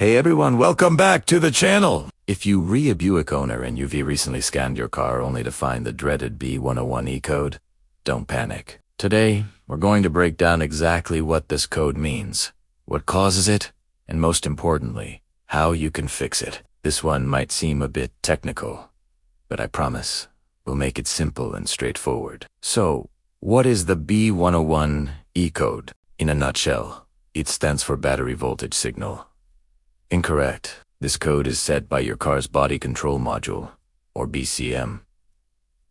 Hey everyone, welcome back to the channel! If you re a Buick owner and you've recently scanned your car only to find the dreaded B101E code, don't panic. Today, we're going to break down exactly what this code means, what causes it, and most importantly, how you can fix it. This one might seem a bit technical, but I promise we'll make it simple and straightforward. So, what is the B101E code? In a nutshell, it stands for battery voltage signal. Incorrect. This code is set by your car's body control module, or BCM.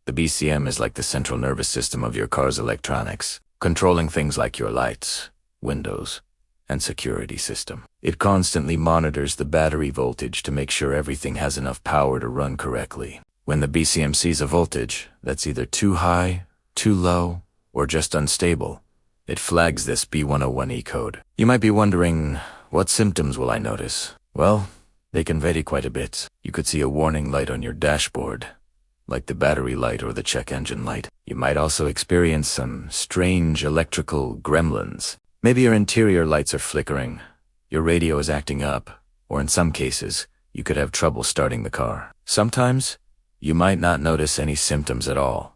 The BCM is like the central nervous system of your car's electronics, controlling things like your lights, windows, and security system. It constantly monitors the battery voltage to make sure everything has enough power to run correctly. When the BCM sees a voltage that's either too high, too low, or just unstable, it flags this B101E code. You might be wondering, what symptoms will I notice? Well, they can vary quite a bit. You could see a warning light on your dashboard, like the battery light or the check engine light. You might also experience some strange electrical gremlins. Maybe your interior lights are flickering, your radio is acting up, or in some cases, you could have trouble starting the car. Sometimes, you might not notice any symptoms at all,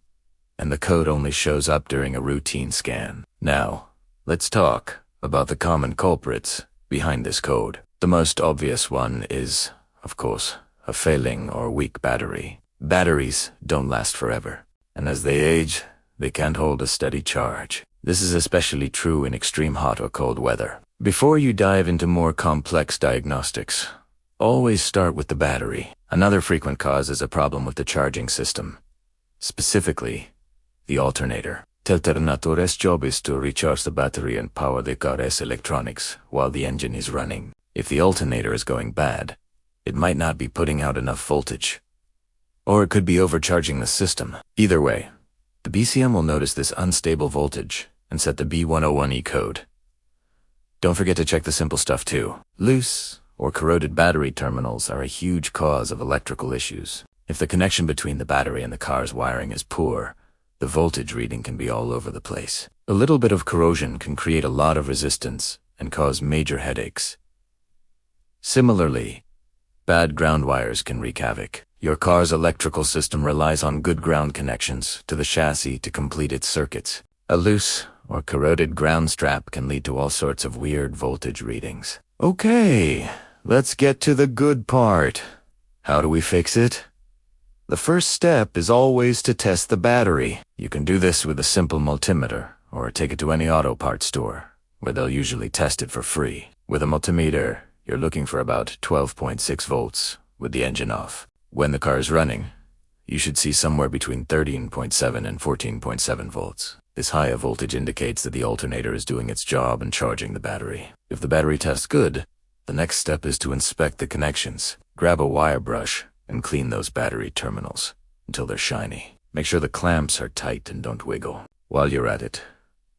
and the code only shows up during a routine scan. Now, let's talk about the common culprits behind this code. The most obvious one is, of course, a failing or weak battery. Batteries don't last forever, and as they age, they can't hold a steady charge. This is especially true in extreme hot or cold weather. Before you dive into more complex diagnostics, always start with the battery. Another frequent cause is a problem with the charging system, specifically the alternator. The alternator's job is to recharge the battery and power the car's electronics while the engine is running. If the alternator is going bad, it might not be putting out enough voltage, or it could be overcharging the system. Either way, the BCM will notice this unstable voltage and set the B101E code. Don't forget to check the simple stuff too. Loose or corroded battery terminals are a huge cause of electrical issues. If the connection between the battery and the car's wiring is poor, the voltage reading can be all over the place. A little bit of corrosion can create a lot of resistance and cause major headaches. Similarly, bad ground wires can wreak havoc. Your car's electrical system relies on good ground connections to the chassis to complete its circuits. A loose or corroded ground strap can lead to all sorts of weird voltage readings. Okay, let's get to the good part. How do we fix it? The first step is always to test the battery. You can do this with a simple multimeter, or take it to any auto parts store, where they'll usually test it for free. With a multimeter, you're looking for about 12.6 volts with the engine off. When the car is running, you should see somewhere between 13.7 and 14.7 volts. This higher voltage indicates that the alternator is doing its job and charging the battery. If the battery tests good, the next step is to inspect the connections. Grab a wire brush and clean those battery terminals until they're shiny. Make sure the clamps are tight and don't wiggle. While you're at it,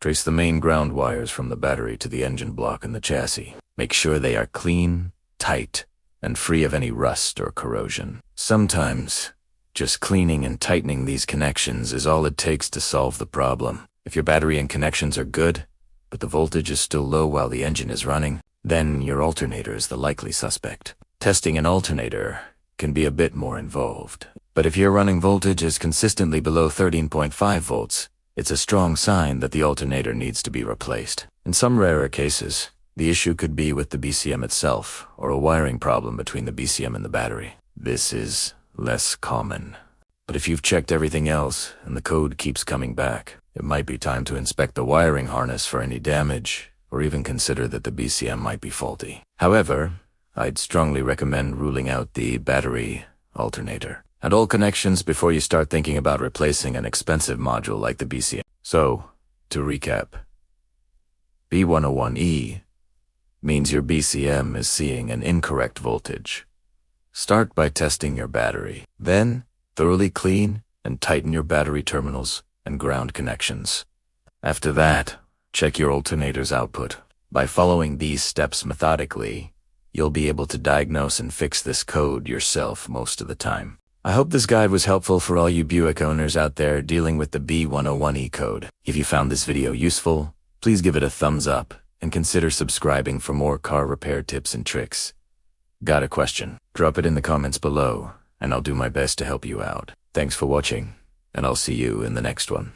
trace the main ground wires from the battery to the engine block and the chassis. Make sure they are clean, tight, and free of any rust or corrosion. Sometimes, just cleaning and tightening these connections is all it takes to solve the problem. If your battery and connections are good, but the voltage is still low while the engine is running, then your alternator is the likely suspect. Testing an alternator can be a bit more involved, but if your running voltage is consistently below 13.5 volts, it's a strong sign that the alternator needs to be replaced. In some rarer cases, the issue could be with the BCM itself, or a wiring problem between the BCM and the battery. This is less common. But if you've checked everything else and the code keeps coming back, it might be time to inspect the wiring harness for any damage, or even consider that the BCM might be faulty. However, I'd strongly recommend ruling out the battery alternator and all connections before you start thinking about replacing an expensive module like the BCM. So, to recap, B101E means your BCM is seeing an incorrect voltage. Start by testing your battery. Then, thoroughly clean and tighten your battery terminals and ground connections. After that, check your alternator's output. By following these steps methodically, you'll be able to diagnose and fix this code yourself most of the time. I hope this guide was helpful for all you Buick owners out there dealing with the B101E code. If you found this video useful, please give it a thumbs up and consider subscribing for more car repair tips and tricks. Got a question? Drop it in the comments below, and I'll do my best to help you out. Thanks for watching, and I'll see you in the next one.